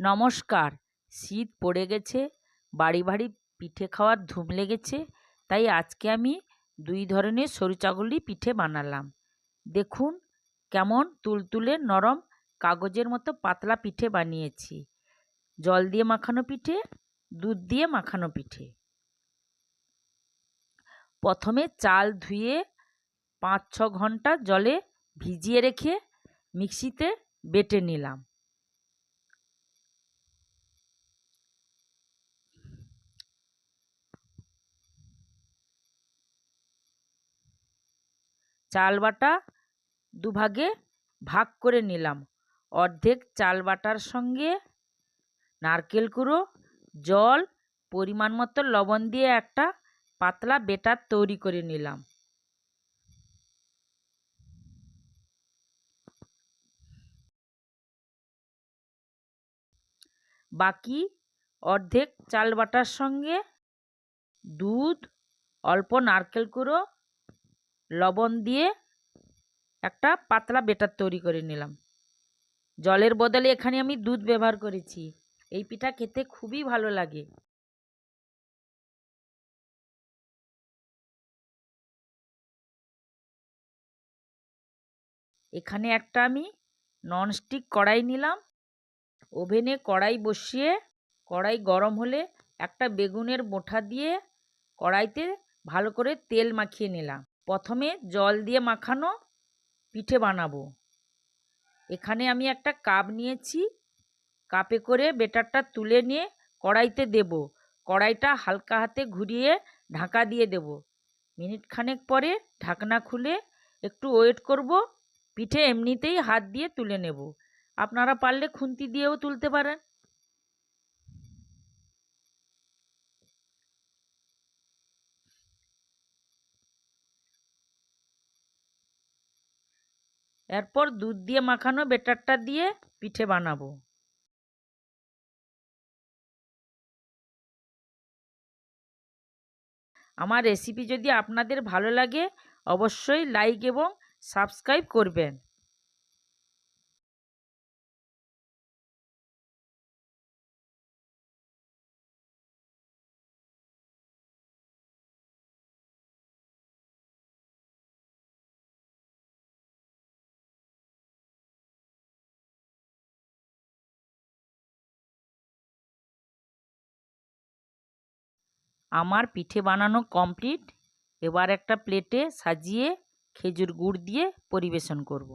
নমস্কার। শীত পড়ে গেছে, বাড়ি বাড়ি পিঠে খাওয়ার ধুম লেগেছে। তাই আজকে আমি 2 ধরনের সরু চাগুলি পিঠে বানালাম। দেখুন কেমন তুলতুলে নরম কাগজের মতো পাতলা পিঠে বানিয়েছি। জল দিয়ে মাখানো পিঠে, দুধ দিয়ে মাখানো পিঠে। প্রথমে চাল ধুয়ে 5-6 ঘন্টা জলে ভিজিয়ে রেখে মিক্সিতে বেটে নিলাম। চাল বাটা দুভাগে ভাগ করে নিলাম। অর্ধেক চাল বাটার সঙ্গে নারকেল কুড়ো, জল, পরিমাণ মতো লবণ দিয়ে একটা পাতলা বেটার তৈরি করে নিলাম। বাকি অর্ধেক চাল বাটার সঙ্গে দুধ, অল্প নারকেল কুড়ো, লবণ দিয়ে একটা পাতলা বেটার তৈরি করে নিলাম। জলের বদলে এখানে আমি দুধ ব্যবহার করেছি। এই পিঠা খেতে খুবই ভালো লাগে। এখানে একটা আমি ননস্টিক কড়াই নিলাম। ওভেনে কড়াই বসিয়ে কড়াই গরম হলে একটা বেগুনের বোঁটা দিয়ে কড়াইতে ভালো করে তেল মাখিয়ে নিলাম। প্রথমে জল দিয়ে মাখানো পিঠে বানাবো। এখানে আমি একটা কাপ নিয়েছি। কাপে করে বেটারটা তুলে নিয়ে কড়াইতে দেব। কড়াইটা হালকা হাতে ঘুরিয়ে ঢাকা দিয়ে দেব। মিনিট খানেক পরে ঢাকনা খুলে একটু ওয়েট করব। পিঠে এমনিতেই হাত দিয়ে তুলে নেব। আপনারা পারলে খুন্তি দিয়েও তুলতে পারেন। এরপর দুধ দিয়ে মাখানো বেটারটা দিয়ে পিঠে বানাবো। আমার রেসিপি যদি আপনাদের ভালো লাগে অবশ্যই লাইক এবং সাবস্ক্রাইব করবেন। আমার পিঠে বানানো কমপ্লিট। এবার একটা প্লেটে সাজিয়ে খেজুর গুড় দিয়ে পরিবেশন করব।